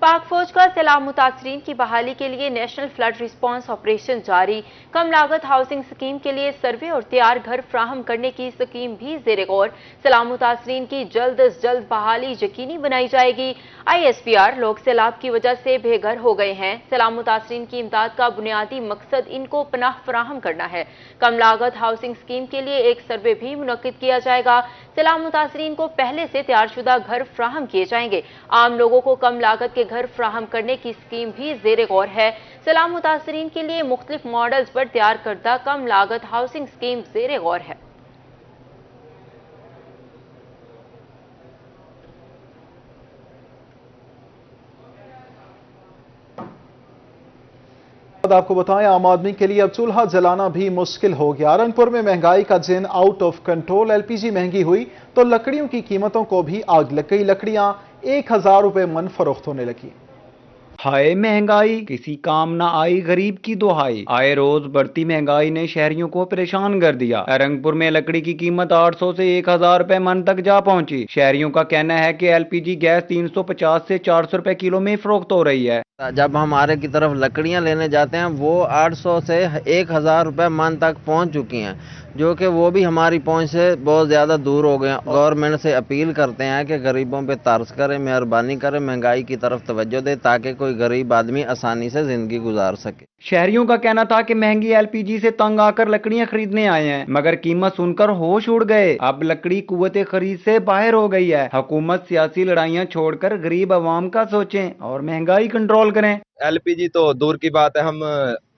पाक फौज का सैलाब मुतासरीन की बहाली के लिए नेशनल फ्लड रिस्पांस ऑपरेशन जारी। कम लागत हाउसिंग स्कीम के लिए सर्वे और तैयार घर फ्राहम करने की स्कीम भी ज़ेरे गौर। सैलाब मुतासरीन की जल्द अज जल्द बहाली यकीनी बनाई जाएगी। ISPR लोग सैलाब की वजह से बेघर हो गए हैं। सैलाब मुतासरीन की इमदाद का बुनियादी मकसद इनको पनाह फराहम करना है। कम लागत हाउसिंग स्कीम के लिए एक सर्वे भी मुनक्किद किया जाएगा। सैलाब मुतासरीन को पहले से तैयारशुदा घर फ्राहम किए जाएंगे। आम लोगों को कम लागत के घर फ्राहम करने की स्कीम भी ज़ेरे गौर है। सैलाब मुतासरीन के लिए मुख्तलिफ मॉडल्स पर तैयार करदा कम लागत हाउसिंग स्कीम ज़ेरे गौर है। आपको बताएं, आम आदमी के लिए अब चूल्हा जलाना भी मुश्किल हो गया। रंगपुर में महंगाई का जिन आउट ऑफ कंट्रोल। LPG महंगी हुई तो लकड़ियों की कीमतों को भी आग लग गई। लकड़ियां 1000 रुपए मन फरोख्त होने लगी। हाय महंगाई, किसी काम ना आई गरीब की दुहाई। आए रोज बढ़ती महंगाई ने शहरियों को परेशान कर दिया। रंगपुर में लकड़ी की कीमत 800 से 1000 रुपए मन तक जा पहुंची। शहरियों का कहना है कि LPG गैस 350 से 400 रुपए किलो में फरोख्त हो रही है। जब हमारे की तरफ लकड़ियां लेने जाते हैं वो 800 से 1000 रुपए मन तक पहुंच चुकी हैं, जो कि वो भी हमारी पहुंच से बहुत ज़्यादा दूर हो गए हैं। गवर्नमेंट से अपील करते हैं कि गरीबों पे तरस करें, मेहरबानी करें, महंगाई की तरफ तवज्जो दे ताकि कोई गरीब आदमी आसानी से ज़िंदगी गुजार सके। शहरियों का कहना था कि महंगी LPG से तंग आकर लकड़ियां खरीदने आए हैं, मगर कीमत सुनकर होश उड़ गए। अब लकड़ी कुव्वत खरीद से बाहर हो गई है। हुकूमत सियासी लड़ाइयां छोड़कर गरीब आवाम का सोचें और महंगाई कंट्रोल करें। LPG तो दूर की बात है, हम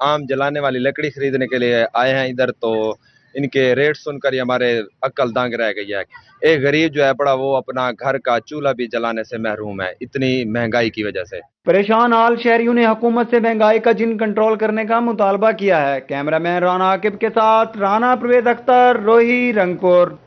आम जलाने वाली लकड़ी खरीदने के लिए आए हैं इधर, तो इनके रेट सुनकर ही हमारे अक्ल दंग रह गई है। एक गरीब जो है बड़ा, वो अपना घर का चूल्हा भी जलाने से महरूम है इतनी महंगाई की वजह से। परेशान हाल शहरियों ने हुकूमत से महंगाई का जिन कंट्रोल करने का मुतालबा किया है। कैमरामैन राना आकिब के साथ राना परवेज अख्तर, रोही, रंगपुर।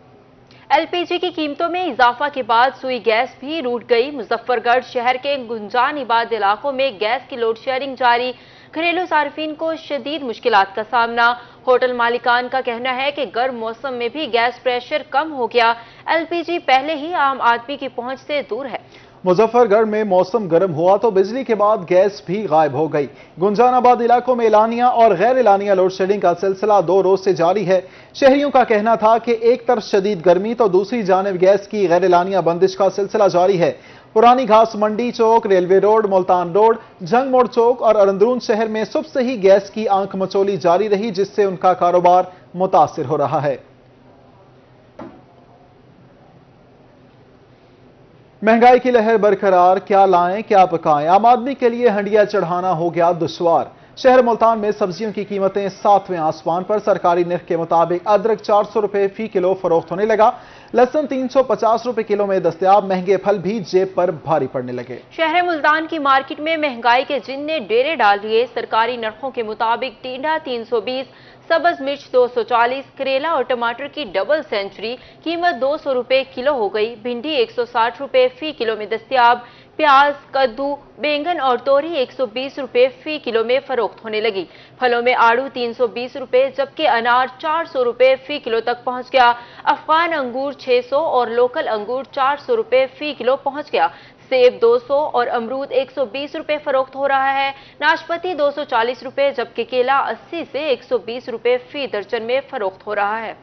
LPG की कीमतों में इजाफा के बाद सुई गैस भी रूठ गई। मुजफ्फरगढ़ शहर के गुंजान इबाद इलाकों में गैस की लोड शेयरिंग जारी। घरेलू सार्फिन को शदीद मुश्किलात का सामना। होटल मालिकान का कहना है कि गर्म मौसम में भी गैस प्रेशर कम हो गया। LPG पहले ही आम आदमी की पहुंच से दूर है। मुजफ्फरगढ़ में मौसम गर्म हुआ तो बिजली के बाद गैस भी गायब हो गई। गुंजानाबाद इलाकों में एलानिया और गैर एलानिया लोड शेडिंग का सिलसिला 2 रोज से जारी है। शहरियों का कहना था कि एक तरफ शदीद गर्मी तो दूसरी जानिब गैस की गैर एलानिया बंदिश का सिलसिला जारी है। पुरानी घास मंडी चौक, रेलवे रोड, मुल्तान रोड, जंग मोड़ चौक और अंदरून शहर में सुबह से ही गैस की आंख मचोली जारी रही, जिससे उनका कारोबार मुतासिर हो रहा है। महंगाई की लहर बरकरार, क्या लाएं क्या पकाएं। आम आदमी के लिए हंडिया चढ़ाना हो गया दुश्वार। शहर मुल्तान में सब्जियों की कीमतें 7वें आसमान पर। सरकारी निर्ख के मुताबिक अदरक 400 रुपए फी किलो फरोख्त होने लगा। लहसुन 350 रुपए किलो में दस्तयाब। महंगे फल भी जेब पर भारी पड़ने लगे। शहर मुल्तान की मार्केट में महंगाई के जिन ने डेरे डाल दिए। सरकारी नरखों के मुताबिक टींडा 320, सब्ज मिर्च 240, करेला और टमाटर की डबल सेंचुरी कीमत 200 रुपए किलो हो गई। भिंडी 160 रुपए फी किलो में दस्तयाब। प्याज, कद्दू, बैंगन और तोरी 120 रुपए फी किलो में फरोख्त होने लगी। फलों में आड़ू 320 रुपए जबकि अनार 400 रुपए फी किलो तक पहुंच गया। अफगान अंगूर 600 और लोकल अंगूर 400 रुपए फी किलो पहुंच गया। सेब 200 और अमरूद 120 रुपए फरोख्त हो रहा है। नाशपाती 240 रुपए जबकि केला 80 से 120 रुपए फी दर्जन में फरोख्त हो रहा है।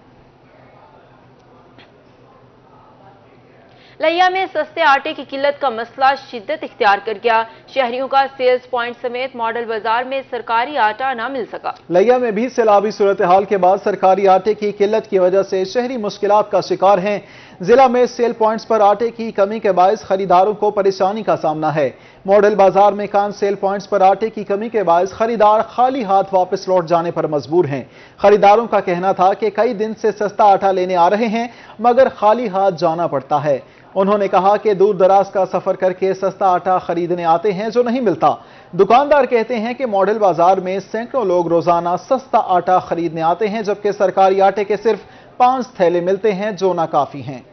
लिया में सस्ते आटे की किल्लत का मसला शिद्दत इख्तियार कर गया। शहरियों का सेल्स पॉइंट समेत मॉडल बाजार में सरकारी आटा ना मिल सका। लिया में भी सैलाबी सूरत हाल के बाद सरकारी आटे की किल्लत की वजह से शहरी मुश्किलात का शिकार हैं। जिला में सेल पॉइंट्स पर आटे की कमी के बायस खरीदारों को परेशानी का सामना है। मॉडल बाजार में कान सेल पॉइंट्स पर आटे की कमी के बायस खरीदार खाली हाथ वापस लौट जाने पर मजबूर हैं। खरीदारों का कहना था कि कई दिन से सस्ता आटा लेने आ रहे हैं मगर खाली हाथ जाना पड़ता है। उन्होंने कहा कि दूर दराज का सफर करके सस्ता आटा खरीदने आते हैं जो नहीं मिलता। दुकानदार कहते हैं कि मॉडल बाजार में सैकड़ों लोग रोजाना सस्ता आटा खरीदने आते हैं जबकि सरकारी आटे के सिर्फ 5 थैले मिलते हैं जो नाकाफी हैं।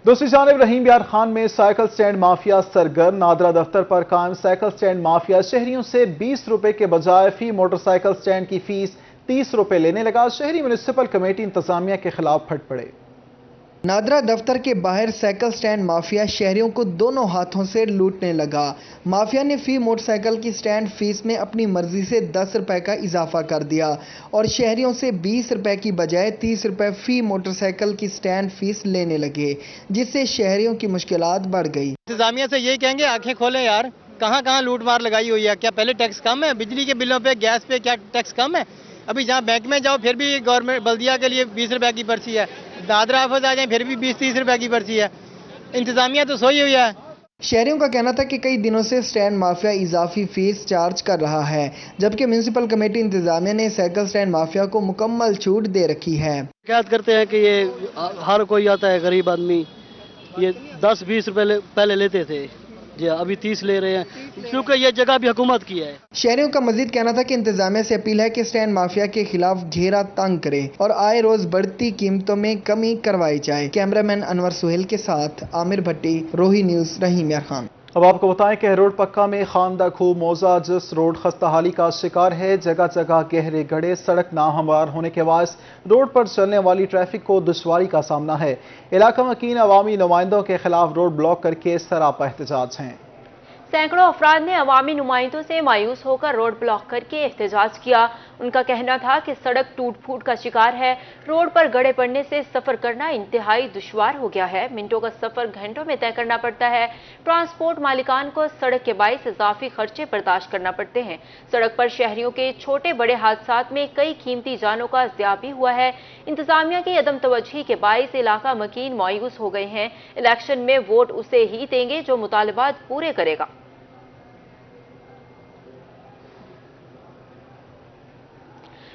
दूसरी जानिब रहीम यार खान में साइकिल स्टैंड माफिया सरगर्म। नादरा दफ्तर पर कायम साइकिल स्टैंड माफिया शहरियों से 20 रुपए के बजाय फी मोटरसाइकिल स्टैंड की फीस 30 रुपए लेने लगा। शहरी म्युनिसिपल कमेटी इंतजामिया के खिलाफ फट पड़े। नादरा दफ्तर के बाहर साइकिल स्टैंड माफिया शहरियों को दोनों हाथों से लूटने लगा। माफिया ने फी मोटरसाइकिल की स्टैंड फीस में अपनी मर्जी से 10 रुपए का इजाफा कर दिया और शहरियों से 20 रुपए की बजाय 30 रुपए फी मोटरसाइकिल की स्टैंड फीस लेने लगे, जिससे शहरियों की मुश्किलात बढ़ गई। इंतजामिया से यही कहेंगे, आंखें खोलें यार, कहाँ कहाँ लूट मार लगाई हुई है। क्या पहले टैक्स कम है? बिजली के बिलों पे, गैस पे क्या टैक्स कम है? अभी जहाँ बैंक में जाओ फिर भी गवर्नमेंट बल्दिया के लिए 20 रुपए की पर्ची है, दादरा ऑफिस आ जाए फिर भी 20-30 रुपए की पर्ची है। इंतजामिया तो सोई हुई है। शहरियों का कहना था कि कई दिनों से स्टैंड माफिया इजाफी फीस चार्ज कर रहा है, जबकि म्यूनिसिपल कमेटी इंतजामिया ने साइकिल स्टैंड माफिया को मुकम्मल छूट दे रखी है। शिकायत करते हैं कि ये हर कोई आता है, गरीब आदमी ये 10-20 रुपए पहले लेते थे, जी अभी 30 ले रहे हैं, क्योंकि ये जगह भी हुकूमत की है। शहरियों का मजीद कहना था कि इंतजामिया से अपील है कि स्टैंड माफिया के खिलाफ घेरा तंग करे और आए रोज बढ़ती कीमतों में कमी करवाई जाए। कैमरामैन अनवर सुहेल के साथ आमिर भट्टी, रोही न्यूज, रहीम यार खान। अब आपको बताएं कि रोड पक्का में खानदा खूह मौजा जिस रोड खस्ताहाली का शिकार है। जगह जगह गहरे गड्ढे, सड़क नाहमवार होने के बायस रोड पर चलने वाली ट्रैफिक को दुश्वारी का सामना है। इलाका मकीन अवामी नुमाइंदों के खिलाफ रोड ब्लॉक करके सरापा एहतजाज हैं। सैकड़ों अफराद ने अवामी नुमाइंदों से मायूस होकर रोड ब्लॉक करके एहतजाज किया। उनका कहना था कि सड़क टूट फूट का शिकार है, रोड पर गड्ढे पड़ने से सफर करना इंतहाई दुश्वार हो गया है। मिनटों का सफर घंटों में तय करना पड़ता है। ट्रांसपोर्ट मालिकान को सड़क के बाइस इजाफी खर्चे बर्दाश्त करना पड़ते हैं। सड़क पर शहरियों के छोटे बड़े हादसात में कई कीमती जानों का ज़िया भी हुआ है। इंतजामिया की अदम तवज्जोही के बाइस इलाका मकीन मायूस हो गए हैं। इलेक्शन में वोट उसे ही देंगे जो मुतालबात पूरे करेगा।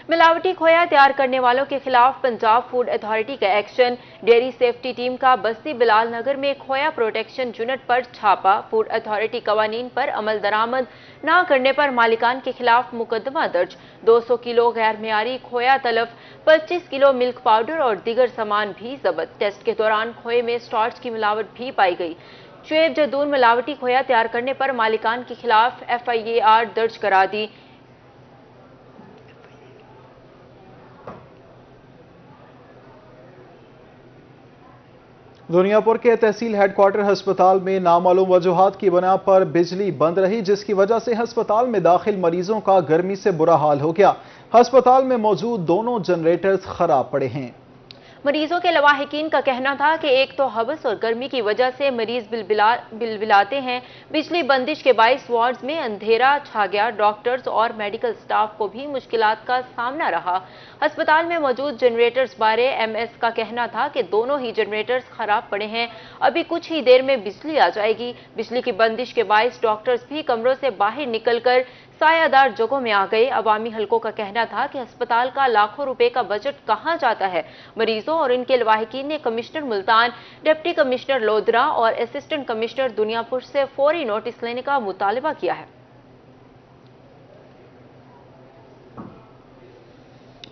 मिलावटी खोया तैयार करने वालों के खिलाफ पंजाब फूड अथॉरिटी का एक्शन। डेयरी सेफ्टी टीम का बस्ती बिलाल नगर में खोया प्रोटेक्शन यूनिट पर छापा। फूड अथॉरिटी कवानीन पर अमल दरामद न करने पर मालिकान के खिलाफ मुकदमा दर्ज। 200 किलो गैर मियारी खोया तलफ, 25 किलो मिल्क पाउडर और दीगर सामान भी जब्त। टेस्ट के दौरान खोए में स्टार्च की मिलावट भी पाई गई। शुएब जदून मिलावटी खोया तैयार करने पर मालिकान के खिलाफ FIR दर्ज करा दी। दुनियापुर के तहसील हेडक्वार्टर अस्पताल में नामालूम वजूहात की बिना पर बिजली बंद रही, जिसकी वजह से अस्पताल में दाखिल मरीजों का गर्मी से बुरा हाल हो गया। अस्पताल में मौजूद दोनों जनरेटर्स खराब पड़े हैं। मरीजों के लवाहिकीन का कहना था कि एक तो हवस और गर्मी की वजह से मरीज बिलबिलाते हैं। बिजली बंदिश के बाइस वार्ड्स में अंधेरा छा गया। डॉक्टर्स और मेडिकल स्टाफ को भी मुश्किलात का सामना रहा। अस्पताल में मौजूद जनरेटर्स बारे MS का कहना था कि दोनों ही जनरेटर्स खराब पड़े हैं, अभी कुछ ही देर में बिजली आ जाएगी। बिजली की बंदिश के बाइस डॉक्टर्स भी कमरों से बाहर निकलकर सायादार जगहों में आ गए। अवामी हलकों का कहना था कि अस्पताल का लाखों रुपए का बजट कहां जाता है। मरीजों और इनके लवाहिकीन ने commissioner Multan, deputy commissioner Lodhran और असिस्टेंट कमिश्नर दुनियापुर से फौरी नोटिस लेने का मुतालबा किया है।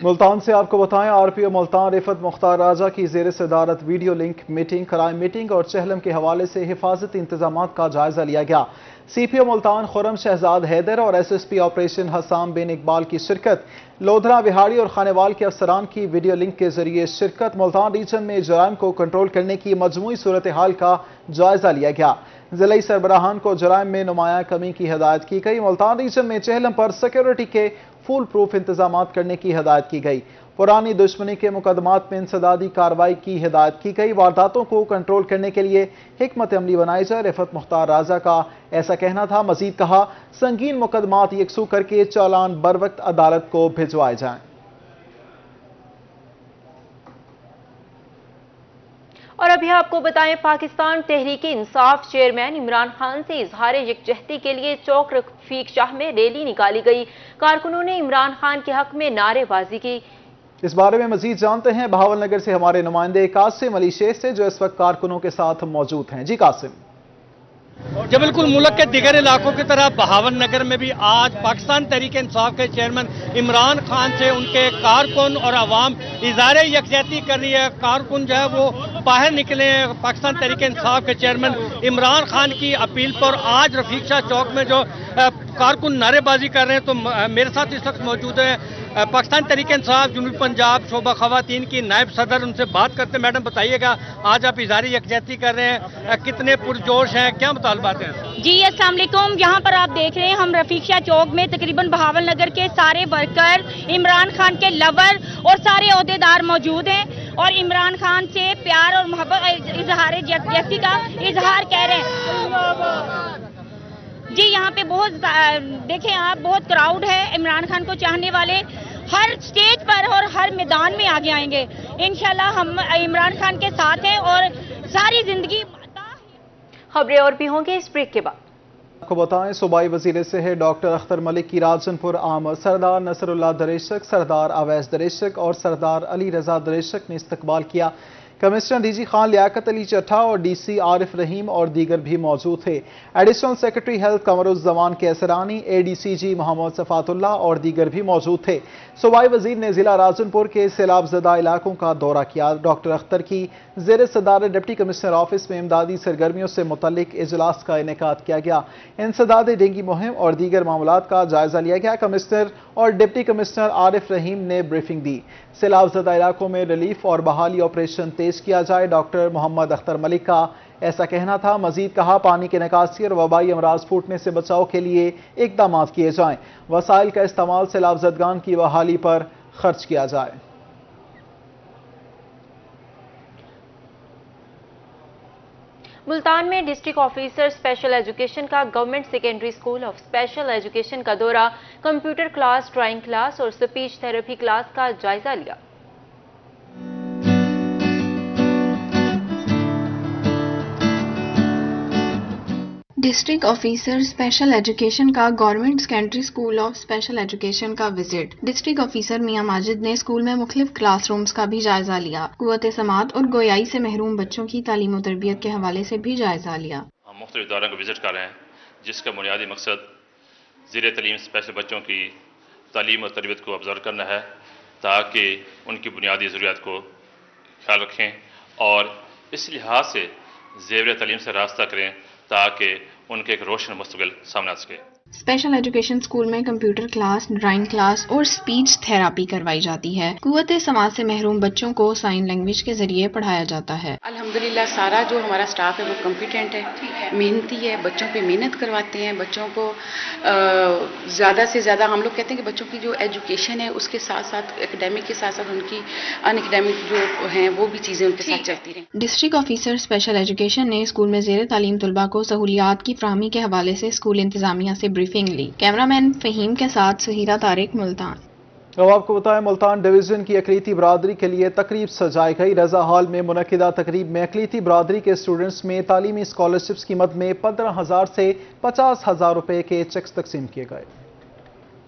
मुल्तान से आपको बताएं, RPO मुल्तान रिफत मुख्तार राजा की ज़ेर सदारत video link meeting, crime meeting और चहलम के हवाले से हिफाजती इंतजाम का जायजा लिया गया। CPO मुल्तान खुरम शहजाद हैदर और SSP ऑपरेशन हसाम बिन इकबाल की शिरकत। लोधरा, विहाड़ी और खानेवाल के अफसरान की वीडियो लिंक के जरिए शिरकत। मुल्तान रीजन में जराइम को कंट्रोल करने की मजमूई सूरत हाल का जायजा लिया गया। जिला सरबराहान को जराइम में नुमाया कमी की हिदायत की गई। मुल्तान रीजन में चहलम पर सिक्योरिटी के फुल प्रूफ इंतजाम करने की हिदायत की गई। पुरानी दुश्मनी के मुकदमात में इंसदादी कार्रवाई की हिदायत की गई। वारदातों को कंट्रोल करने के लिए हिकमत अमली बनाई जाए। रिफत मुख्तार राजा का ऐसा कहना था। मजीद कहा, संगीन मुकदमात यकसू करके चालान बर वक्त अदालत को भिजवाए जाएं। और अभी आपको बताएं, पाकिस्तान तहरीक इंसाफ चेयरमैन इमरान खान से इजहार यकजहती के लिए चौक रफीक शाह में रैली निकाली गई। कारकुनों ने इमरान खान के हक में नारेबाजी की। इस बारे में मजीद जानते हैं बहावल नगर से हमारे नुमाइंदे कासिम अली शेख से, जो इस वक्त कारकुनों के साथ मौजूद हैं। जी कासिम। जो बिल्कुल मुल्क के दिगर इलाकों की तरह बहावल नगर में भी आज पाकिस्तान तहरीक इंसाफ के चेयरमैन इमरान खान से उनके कारकुन और आवाम इज़हार यकजहती कर रही है। कारकुन जो है वो बाहर निकले हैं पाकिस्तान तहरीक इंसाफ के चेयरमैन इमरान खान की अपील पर। आज रफीक शाह चौक में जो कारकुन नारेबाजी कर रहे हैं। तो मेरे साथ इस वक्त मौजूद है पाकिस्तान तहरीक इंसाफ जनूबी पंजाब शोबा खवातीन की नायब सदर, उनसे बात करते हैं। मैडम बताइएगा, आज आप इज़हारी यकजहती कर रहे हैं, कितने पुरजोश हैं, क्या मुतालबात हैं? जी अस्सलाम वालेकुम। यहाँ पर आप देख रहे हैं हम रफीक शाह चौक में तकरीबन बहावल नगर के सारे वर्कर, इमरान खान के लवर और सारे ओहदेदार मौजूद हैं और इमरान खान से प्यार और मोहब्बत इजहार यकजहती का इजहार कह रहे हैं। जी यहाँ पे बहुत देखें आप, बहुत क्राउड है। इमरान खान को चाहने वाले हर स्टेज पर और हर मैदान में आगे आएंगे। इंशाल्लाह हम इमरान खान के साथ हैं और सारी जिंदगी। खबरें और भी होंगे इस ब्रेक के बाद। आपको बताएं, सूबाई वजीर सेहत डॉक्टर अख्तर मलिक की राजनपुर आमद सरदार नसरुल्लाह दरेशक, सरदार अवैस दरेशक और सरदार अली रजा दरेशक ने इस्तकबाल किया। कमिश्नर डीजी खान लियाकत अली चट्ठा और डीसी आरिफ रहीम और दीगर भी मौजूद थे। Additional secretary health Qamaruzzaman Kaisrani, ADCG Mohammad Safatullah और दीगर भी मौजूद थे। सूबाई वजीर ने जिला राजनपुर के सैलाब ज़दा इलाकों का दौरा किया। डॉक्टर अख्तर की ज़ेर सदारत डिप्टी कमिश्नर ऑफिस में इमदादी सरगर्मियों से मुतल्लिक इजलास का इनेकाद किया गया। इंसदाद डेंगू मुहिम और दीगर मामलात का जायजा लिया गया। कमिश्नर और डिप्टी कमिश्नर आरिफ रहीम ने ब्रीफिंग दी। सैलाब ज़दा इलाकों में रिलीफ और बहाली ऑपरेशन तेज किया जाए। डॉक्टर मोहम्मद अख्तर मलिक का ऐसा कहना था। मजीद कहा, पानी की निकासी और वबाई अमराज फूटने से बचाव के लिए इकदाम किए जाएं। वसाइल का इस्तेमाल सैलाब ज़दगान की बहाली पर खर्च किया जाए। मुल्तान में डिस्ट्रिक्ट ऑफिसर स्पेशल एजुकेशन का government secondary school of special education का दौरा, कंप्यूटर क्लास, ड्राइंग क्लास और स्पीच थेरेपी क्लास का जायजा लिया। डिस्ट्रिक्ट ऑफिसर स्पेशल एजुकेशन का government secondary school of special education का विजिट। डिस्ट्रिक्ट ऑफिसर मियां माजिद ने स्कूल में मुख्तलिफ क्लासरूम्स का भी जायजा लिया। कुव्वत समात और गोयाई से महरूम बच्चों की तालीम और तरबियत के हवाले से भी जायजा लिया। हम मुख्तलिफ इदारों को विजिट कर रहे हैं, जिसका बुनियादी मकसद ज़ेर तलीम स्पेशल बच्चों की तालीम और तरबियत को ऑब्जर्व करना है, ताकि उनकी बुनियादी ज़रूरियात को ख्याल रखें और इस लिहाज से ज़ेर तलीम से रास्ता करें ताकि उनके एक रोशन मुस्तक़बिल सामने आ सके। स्पेशल एजुकेशन स्कूल में कंप्यूटर क्लास, ड्राइंग क्लास और स्पीच थेरापी करवाई जाती है। कुव्वत समाज से महरूम बच्चों को साइन लैंग्वेज के जरिए पढ़ाया जाता है। अल्हम्दुलिल्लाह सारा जो हमारा स्टाफ है वो कॉम्पिटेंट है, मेहनती है, बच्चों पे मेहनत करवाते हैं। बच्चों को ज़्यादा से ज़्यादा हम लोग कहते हैं कि बच्चों की जो एजुकेशन है उसके साथ साथ एकेडमिक के साथ साथ उनकी अन एकेडमिक जो हैं वो भी चीज़ें उनके साथ चलती रहें। डिस्ट्रिक्ट ऑफिसर स्पेशल एजुकेशन ने स्कूल में ज़ेर तालीम तलबा को सहूलियात की फराहमी के हवाले से स्कूल इंतजामिया से ब्रीफिंग ली। कैमरामैन फहीम के साथ सहीरा तारिक, मुल्तान। अब आपको बताएं, मुल्तान डिवीजन की अकलीती बरादरी के लिए तकरीब सजाई गई। रजा हॉल में मुनक्किदा तकरीब में अकलीती बरादरी के स्टूडेंट्स में तालीमी स्कॉलरशिप्स की मद में 15,000 से 50,000 रुपए के चेक्स तकसीम किए गए।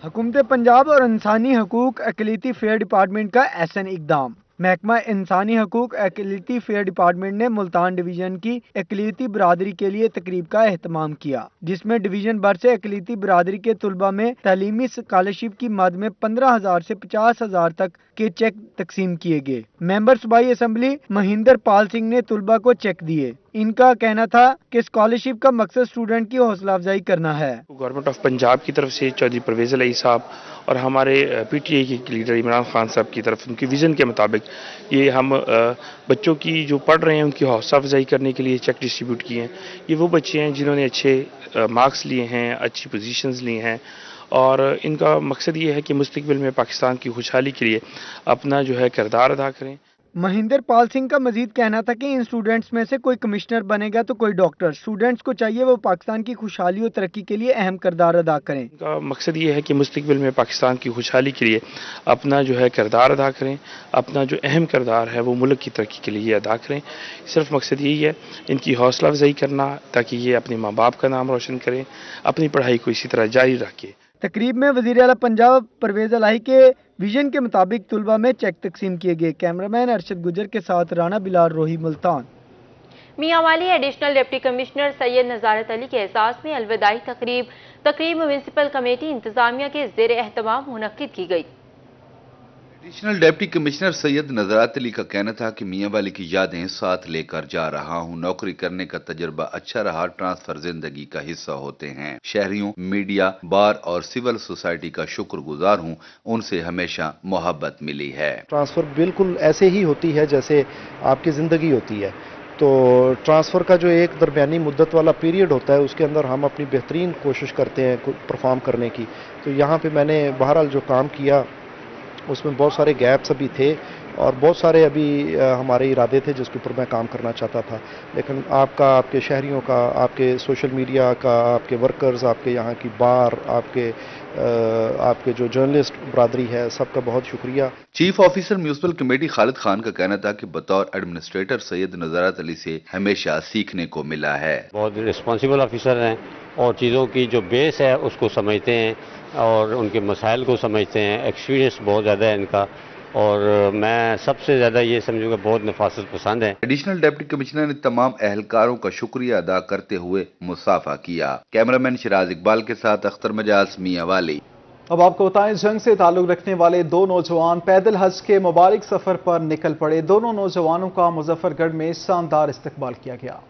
हुकूमत पंजाब और इंसानी हकूक अकलीती फेयर डिपार्टमेंट का ऐसा इकदाम। महकमा इंसानी हकूक अकलीती फेयर डिपार्टमेंट ने मुल्तान डिवीजन की अकलीती बरादरी के लिए तकरीब का एहतमाम किया, जिसमें डिवीजन भर से अकलीती बरादरी के तुलबा में तालीमी स्कॉलरशिप की मद में 15,000 से 50,000 तक के चेक तकसीम किए गए। मेंबर सूबाई असम्बली महेंद्र पाल सिंह ने तुलबा को चेक दिए। इनका कहना था कि स्कॉलरशिप का मकसद स्टूडेंट की हौसला अफजाई करना है। गवर्नमेंट ऑफ पंजाब की तरफ से चौधरी परवेज अलई साहब और हमारे पीटीआई के लीडर इमरान खान साहब की तरफ उनकी विज़न के मुताबिक ये हम बच्चों की जो पढ़ रहे हैं उनकी हौसला अफजाई करने के लिए चेक डिस्ट्रीब्यूट किए हैं। ये वो बच्चे हैं जिन्होंने अच्छे मार्क्स लिए हैं, अच्छी पोजीशंस ली हैं और इनका मकसद ये है कि मुस्तकबिल में पाकिस्तान की खुशहाली के लिए अपना जो है किरदार अदा करें। महेंद्र पाल सिंह का मजीद कहना था कि इन स्टूडेंट्स में से कोई कमिश्नर बनेगा तो कोई डॉक्टर। स्टूडेंट्स को चाहिए वो पाकिस्तान की खुशहाली और तरक्की के लिए अहम किरदार अदा करें। इनका मकसद ये है कि मुस्तकबिल में पाकिस्तान की खुशहाली के लिए अपना जो है किरदार अदा करें, अपना जो अहम किरदार है वो मुल्क की तरक्की के लिए अदा करें। सिर्फ मकसद यही है इनकी हौसला अफजाई करना ताकि ये अपने माँ बाप का नाम रोशन करें, अपनी पढ़ाई को इसी तरह जारी रखें। तकरीब में वज़ीर आला पंजाब परवेज अलई के विजन के मुताबिक तुलबा में चेक तकसीम किए गए। कैमरामैन अरशद गुजर के साथ Rana Bilal Rohi, Multan. Mianwali additional deputy commissioner Syed Nazarat Ali के एहसास में अलविदाई तकरीब म्यूनिसिपल कमेटी इंतजामिया के ज़ेर एहतमाम मुनक्किद की गई। Additional deputy commissioner Syed Nazarat Ali का कहना था कि मियां वाली की यादें साथ लेकर जा रहा हूं। नौकरी करने का तजुर्बा अच्छा रहा, ट्रांसफर जिंदगी का हिस्सा होते हैं। शहरियों, मीडिया, बार और सिविल सोसाइटी का शुक्रगुजार हूं, उनसे हमेशा मोहब्बत मिली है। ट्रांसफर बिल्कुल ऐसे ही होती है जैसे आपकी जिंदगी होती है। तो ट्रांसफ़र का जो एक दरमियानी मुद्दत वाला पीरियड होता है उसके अंदर हम अपनी बेहतरीन कोशिश करते हैं परफॉर्म करने की। तो यहाँ पे मैंने बहरहाल जो काम किया उसमें बहुत सारे गैप्स अभी थे और बहुत सारे अभी हमारे इरादे थे जिसके ऊपर मैं काम करना चाहता था, लेकिन आपका, आपके शहरियों का, आपके सोशल मीडिया का, आपके वर्कर्स, आपके यहाँ की बार, आपके जो जर्नलिस्ट बरादरी है, सबका बहुत शुक्रिया। Chief officer municipal committee Khalid Khan का कहना था कि बतौर एडमिनिस्ट्रेटर सैयद नजरात अली से हमेशा सीखने को मिला है। बहुत रिस्पॉन्सिबल ऑफिसर हैं और चीज़ों की जो बेस है उसको समझते हैं और उनके मसाइल को समझते हैं। एक्सपीरियंस बहुत ज़्यादा है इनका और मैं सबसे ज़्यादा ये समझूंगा बहुत नफासत पसंद है। एडिशनल डिप्टी कमिश्नर ने तमाम अहलकारों का शुक्रिया अदा करते हुए मुसाफा किया। कैमरामैन शिराज इकबाल के साथ अख्तर मजाज, मियां वाली। अब आपको बताएं, जंग से ताल्लुक रखने वाले दो नौजवान पैदल हज के मुबारक सफर पर निकल पड़े। दोनों नौजवानों का मुजफ्फरगढ़ में शानदार इस्तकबाल किया गया।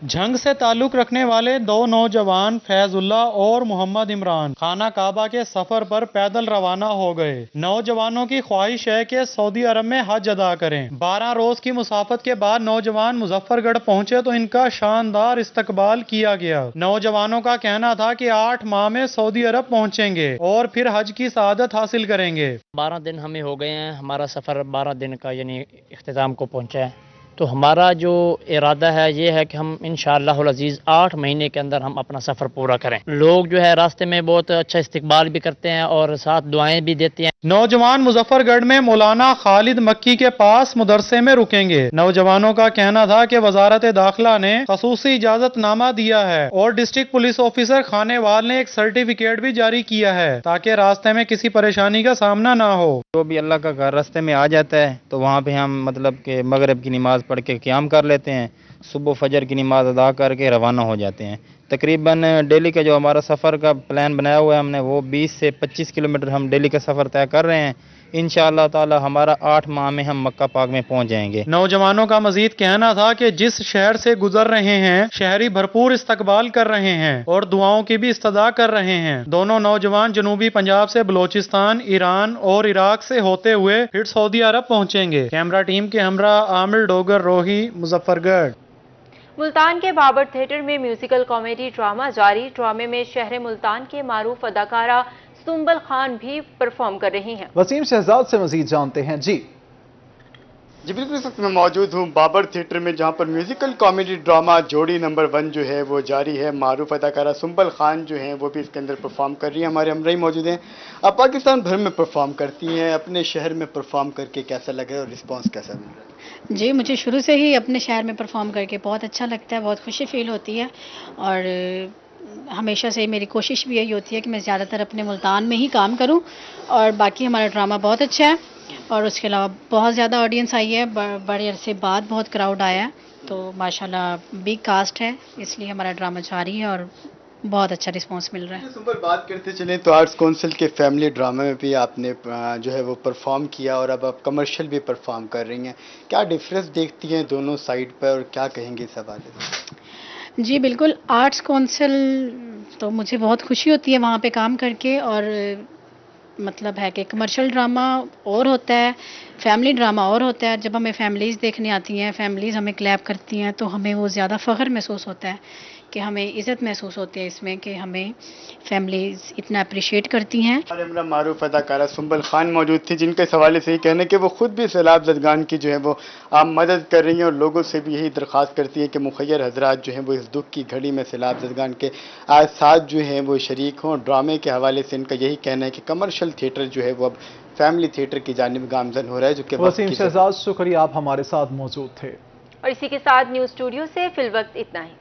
जंग से ताल्लुक रखने वाले दो नौजवान फैजुल्ला और मोहम्मद इमरान खाना काबा के सफर पर पैदल रवाना हो गए। नौजवानों की ख्वाहिश है कि सऊदी अरब में हज अदा करें। 12 रोज की मुसाफत के बाद नौजवान मुजफ्फरगढ़ पहुंचे तो इनका शानदार इस्तकबाल किया गया। नौजवानों का कहना था कि 8 माह में सऊदी अरब पहुंचेंगे और फिर हज की सआदत हासिल करेंगे। 12 दिन हमें हो गए हैं, हमारा सफर 12 दिन का यानी इख्तिताम को पहुंचा है। तो हमारा जो इरादा है ये है कि हम इंशाअल्लाह अज़ीज़ 8 महीने के अंदर हम अपना सफ़र पूरा करें। लोग जो है रास्ते में बहुत अच्छा इस्तकबाल भी करते हैं और साथ दुआएं भी देते हैं। नौजवान मुजफ्फरगढ़ में मौलाना खालिद मक्की के पास मदरसे में रुकेंगे। नौजवानों का कहना था कि वजारत दाखिला ने खसूसी इजाजतनामा दिया है और डिस्ट्रिक्ट पुलिस ऑफिसर खानेवाल ने एक सर्टिफिकेट भी जारी किया है ताकि रास्ते में किसी परेशानी का सामना ना हो। जो भी अल्लाह का घर रास्ते में आ जाता है तो वहाँ पे हम मतलब के मगरिब की नमाज पढ़ के क़याम कर लेते हैं, सुबह फजर की नमाज अदा करके रवाना हो जाते हैं। तकरीबन डेली का जो हमारा सफ़र का प्लान बनाया हुआ है हमने, वो 20 से 25 किलोमीटर हम डेली का सफ़र तय कर रहे हैं। इंशाअल्लाह ताला हमारा 8 माह में हम मक्का पाक में पहुंच जाएंगे। नौजवानों का मजीद कहना था कि जिस शहर से गुजर रहे हैं शहरी भरपूर इस्तकबाल कर रहे हैं और दुआओं की भी इस्तदा कर रहे हैं। दोनों नौजवान जनूबी पंजाब से बलोचिस्तान, ईरान और इराक से होते हुए फिर सऊदी अरब पहुंचेंगे। कैमरा टीम के हमरा आमिर डोगर रोही, मुजफ्फरगढ़। मुल्तान के बाबर थिएटर में म्यूजिकल कॉमेडी ड्रामा जारी। ड्रामे में शहर मुल्तान के मारूफ अदाकारा सुंबल खान भी परफॉर्म कर रही हैं। वसीम शहजाद से मजीद जानते हैं। जी बिल्कुल, इस वक्त मैं मौजूद हूँ बाबर थिएटर में जहाँ पर म्यूजिकल कॉमेडी ड्रामा जोड़ी नंबर 1 जो है वो जारी है। मारूफ अदाकारा सुंबल खान जो हैं वो भी इसके अंदर परफॉर्म कर रही हैं। हमारे हमरा ही मौजूद हैं। आप पाकिस्तान भर में परफॉर्म करती हैं, अपने शहर में परफॉर्म करके कैसा लगा और रिस्पॉन्स कैसा मिल रहा है? जी, मुझे शुरू से ही अपने शहर में परफॉर्म करके बहुत अच्छा लगता है, बहुत खुशी फील होती है और हमेशा से मेरी कोशिश भी यही होती है कि मैं ज़्यादातर अपने मुल्तान में ही काम करूं। और बाकी हमारा ड्रामा बहुत अच्छा है और उसके अलावा बहुत ज़्यादा ऑडियंस आई है, बड़े अरसे बाद बहुत क्राउड आया है, तो माशाल्लाह बिग कास्ट है, इसलिए हमारा ड्रामा जारी है और बहुत अच्छा रिस्पांस मिल रहा है। सुंबल, बात करते चलें तो आर्ट्स काउंसिल के फैमिली ड्रामा में भी आपने जो है वो परफॉर्म किया और अब आप कमर्शियल भी परफॉर्म कर रही हैं। क्या डिफरेंस देखती हैं दोनों साइड पर और क्या कहेंगे इस हवाले से? जी बिल्कुल, आर्ट्स काउंसिल तो मुझे बहुत खुशी होती है वहाँ पे काम करके और मतलब है कि कमर्शियल ड्रामा और होता है, फैमिली ड्रामा और होता है। जब हमें फैमिलीज़ देखने आती हैं, फैमिलीज़ हमें क्लैप करती हैं तो हमें वो ज़्यादा फ़ख्र महसूस होता है कि हमें इज़्ज़त महसूस होती है इसमें कि हमें फैमिलीज़ इतना अप्रिशिएट करती हैं। हमारे हमरा मारूफ अदाकारा सुंबल खान मौजूद थी जिनके सवाले से ही कहने कि वो खुद भी सैलाब ज़दगान की जो है वो आप मदद कर रही हैं और लोगों से भी यही दरख्वास्त करती हैं कि मुखय्यर हजरात जो हैं वो इस दुख की घड़ी में सैलाब ज़दगान के आज साथ जो हैं वो शरीक हों। ड्रामे के हवाले से इनका यही कहना है कि कमर्शियल थिएटर जो है वो अब फैमिली थिएटर की जानिब गामजन हो रहा है। जो कि वसीम शहजाद, शुक्रिया, आप हमारे साथ मौजूद थे। और इसी के साथ न्यूज़ स्टूडियो से फिलवक्त इतना ही।